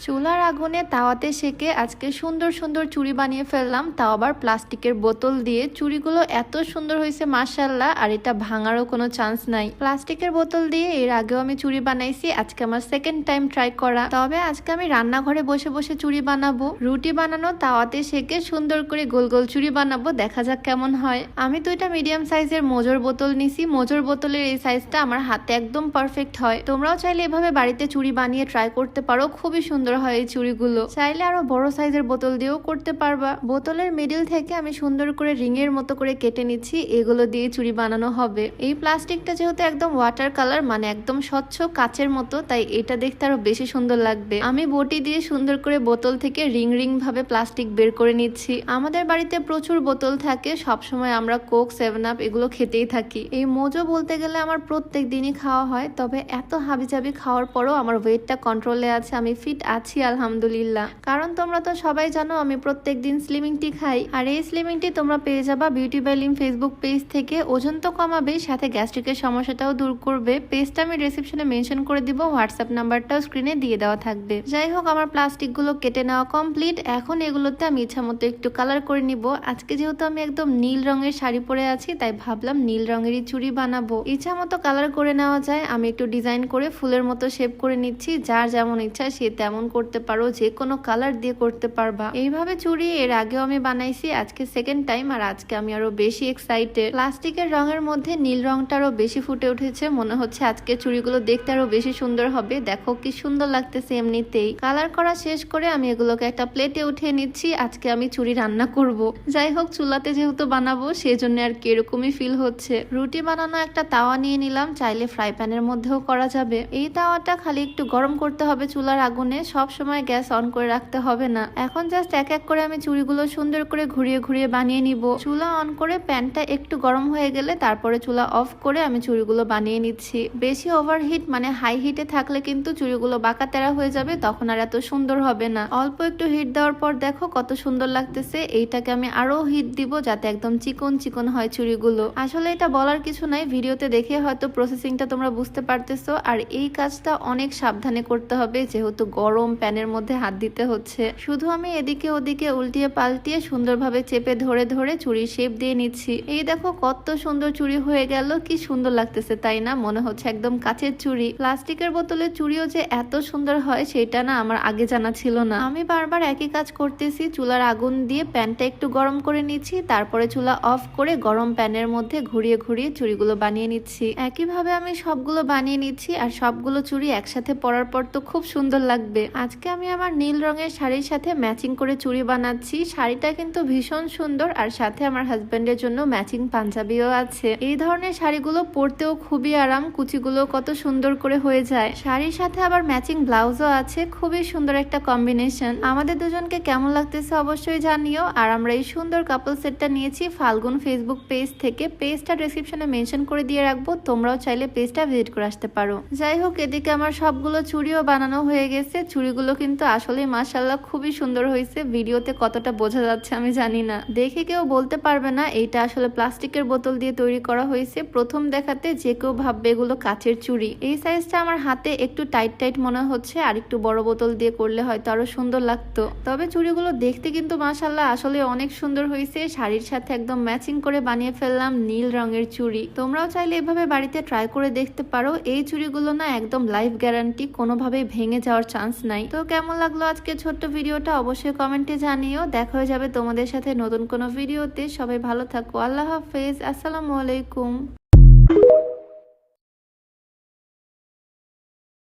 চুলার আগুনে তাওয়াতে সেকে আজকে সুন্দর সুন্দর চুড়ি বানিয়ে ফেললাম, তাও আবার প্লাস্টিকের বোতল দিয়ে। চুড়িগুলো এত সুন্দর হয়েছে মাশাআল্লাহ, আর এটা ভাঙারও কোনো চান্স নাই। প্লাস্টিকের বোতল দিয়ে এর আগেও আমি চুড়ি বানাইছি, আজকে আমার সেকেন্ড টাইম ট্রাই করা। তবে আজকে আমি রান্নাঘরে বসে বসে চুড়ি বানাবো। রুটি বানানো তাওয়াতে সেকে সুন্দর করে গোল গোল চুড়ি বানাবো, দেখা যাক কেমন হয়। আমি দুইটা মিডিয়াম সাইজের মোজোর বোতল নিছি। মোজোর বোতলের এই সাইজটা আমার হাতে একদম পারফেক্ট হয়। তোমরাও চাইলে এভাবে বাড়িতে চুড়ি বানিয়ে ট্রাই করতে পারো, খুবই সুন্দর হয় এই চুড়িগুলো। চাইলে আরো বড় সাইজের বোতল দিয়েও করতে পারবা। বোতলের মিডিল থেকে আমি সুন্দর করে রিং এর মতো করে কেটে নিচ্ছি, এগুলো দিয়ে চুড়ি বানানো হবে। এই প্লাস্টিকটা যেহেতু একদম ওয়াটার কালার, মানে একদম স্বচ্ছ কাচের মতো, তাই এটা দেখতে আরো বেশি সুন্দর লাগবে। আমি বটি দিয়ে সুন্দর করে বোতল থেকে রিং রিং ভাবে প্লাস্টিক বের করে নিচ্ছি। আমাদের বাড়িতে প্রচুর বোতল থাকে, সবসময় আমরা কোক, 7 আপ এগুলো খেতেই থাকি। এই মোজো বলতে গেলে আমার প্রত্যেক দিনই খাওয়া হয়, তবে এত হাবিজাবি খাওয়ার পরও আমার ওয়েটটা কন্ট্রোলে আছে, আমি ফিট আছি আলহামদুলিল্লাহ। কারণ তোমরা তো সবাই জানো আমি প্রত্যেক দিন স্লিমিং টি খাই, আর এই স্লিমিং টি তোমরা পেয়ে যাবা beauty by Lim Facebook page থেকে। ওজন তো কমাবে, সাথে গ্যাস্ট্রিকের সমস্যাটাও দূর করবে। পেজটা আমি ডেসক্রিপশনে মেনশন করে দিব, হোয়াটসঅ্যাপ নাম্বারটাও স্ক্রিনে দিয়ে দেওয়া থাকবে। যাই হোক, আমার প্লাস্টিক গুলো কেটে নেওয়া কমপ্লিট। এখন এগুলোতে আমি ইচ্ছা মতো একটু কালার করে নিব। আজকে যেহেতু আমি একদম নীল রঙের শাড়ি পরে আছি, তাই ভাবলাম নীল রঙেরই চুড়ি বানাবো। ইচ্ছা মতো কালার করে নেওয়া যায়। আমি একটু ডিজাইন করে ফুলের মতো শেপ করে নিচ্ছি। যার যেমন ইচ্ছা সে তেমন করতে পারো, যে কোনো কালার দিয়ে করতে পারবা। এইভাবে চুড়ি এর আগেও আমি বানাইছি, আজকে সেকেন্ড টাইম, আর আজকে আমি আরো বেশি এক্সাইটেড। প্লাস্টিকের রঙের মধ্যে নীল রংটা আরো বেশি ফুটে উঠেছে, মনে হচ্ছে আজকে চুড়িগুলো দেখতে আরো বেশি সুন্দর হবে। দেখো কি সুন্দর লাগতেছে এমনিতেই। কালার করা শেষ করে আমি এগুলোকে একটা প্লেটে উঠিয়ে নিচ্ছি। আজকে আমি চুড়ি রান্না করব। যাই হোক, চুলাতে যেহেতু বানাবো সেজন্য আর কি এরকমই ফিল হচ্ছে। রুটি বানানো একটা তাওয়া নিয়ে নিলাম, চাইলে ফ্রাই প্যানের মধ্যেও করা যাবে। এই তাওয়াটা খালি একটু গরম করতে হবে চুলার আগুনে, সব সময় গ্যাস অন করে রাখতে হবে না। এখন জাস্ট এক এক করে আমি চুড়িগুলো সুন্দর করে ঘুরিয়ে ঘুরিয়ে বানিয়ে নিব। চুলা অন করে প্যানটা একটু গরম হয়ে গেলে তারপরে চুলা অফ করে আমি চুড়িগুলো বানিয়ে নিচ্ছি। বেশি ওভারহিট মানে হাই হিটে থাকলে কিন্তু চুড়িগুলো বাঁকা তেরা হয়ে যাবে, তখন আর এত সুন্দর হবে না। অল্প একটু হিট দেওয়ার পর দেখো কত সুন্দর লাগতেছে। এইটাকে আমি আরো হিট দিব যাতে একদম চিকন চিকন হয় চুড়িগুলো। আসলে এটা বলার কিছু নাই, ভিডিওতে দেখে হয়তো প্রসেসিংটা তোমরা বুঝতে পারতেছো। আর এই কাজটা অনেক সাবধানে করতে হবে, যেহেতু গরম প্যানের মধ্যে হাত দিতে হচ্ছে। শুধু আমি এদিকে ওদিকে উল্টিয়ে পাল্টিয়ে সুন্দরভাবে চেপে ধরে ধরে চুড়ি শেপ দিয়ে নিচ্ছি। এই দেখো কত সুন্দর চুড়ি হয়ে গেল, কি সুন্দর লাগতেছে তাই না? মনে হচ্ছে একদম কাচের চুড়ি। প্লাস্টিকের বোতলের চুড়িও যে এত সুন্দর হয় সেটা না আমার আগে জানা ছিল না। আমি বারবার একই কাজ করতেছি, চুলার আগুন দিয়ে প্যানটা একটু গরম করে নিচ্ছি, তারপরে চুলা অফ করে গরম প্যানের মধ্যে ঘুরিয়ে ঘুরিয়ে চুড়িগুলো বানিয়ে নিচ্ছি। একইভাবে আমি সবগুলো বানিয়ে নিচ্ছি, আর সবগুলো চুড়ি একসাথে পরার পর তো খুব সুন্দর লাগবে। আজকে আমি আমার নীল রঙের শাড়ির সাথে ম্যাচিং করে চুড়ি বানাচ্ছি। শাড়িটা কিন্তু ভীষণ সুন্দর, আর সাথে আমার হাজবেন্ডের জন্য ম্যাচিং পাঞ্জাবিও আছে। এই ধরনের শাড়িগুলো পরতেও খুবই আরাম, কুচিগুলো কত সুন্দর করে হয়ে যায়। শাড়ির সাথে আবার ম্যাচিং ব্লাউজও আছে, খুবই সুন্দর একটা কম্বিনেশন। আমাদের দুজনকে কেমন লাগতেছে অবশ্যই জানিও। আর আমরা এই সুন্দর কাপল সেটটা নিয়েছি ফাল্গুন ফেসবুক পেজ থেকে। পেজটা ডেসক্রিপশনে মেনশন করে দিয়ে রাখবো, তোমরাও চাইলে পেজটা ভিজিট করে আসতে পারো। যাই হোক, এদিকে আমার সবগুলো চুড়িও বানানো হয়ে গেছে। চুড়িগুলো কিন্তু আসলেই মাশাআল্লাহ খুবই সুন্দর হয়েছে। ভিডিওতে কতটা বোঝা যাচ্ছে আমি জানি না, দেখে কেউ বলতে পারবে না এইটা আসলে প্লাস্টিকের বোতল দিয়ে তৈরি করা হয়েছে। প্রথম দেখাতে যে কেউ ভাববে এগুলো কাচের চুড়ি। এই সাইজটা আমার হাতে একটু টাইট টাইট মনে হচ্ছে, আর একটু বড় বোতল দিয়ে করলে হয়তো আরো সুন্দর লাগতো। তবে চুড়িগুলো দেখতে কিন্তু মাশাআল্লাহ আসলে অনেক সুন্দর হয়েছে। শাড়ির সাথে একদম ম্যাচিং করে বানিয়ে ফেললাম নীল রঙের চুড়ি। তোমরাও চাইলে এভাবে বাড়িতে ট্রাই করে দেখতে পারো। এই চুড়িগুলো না একদম লাইফ গ্যারান্টি, কোনোভাবেই ভেঙে যাওয়ার চান্স নাই। তো কেমন লাগলো আজকে ছোট্ট ভিডিওটা অবশ্যই কমেন্টে জানিও। দেখা হয়ে যাবে তোমাদের সাথে নতুন কোনো ভিডিওতে। সবাই ভালো থাকো, আল্লাহ হাফেজ, আসসালামু আলাইকুম।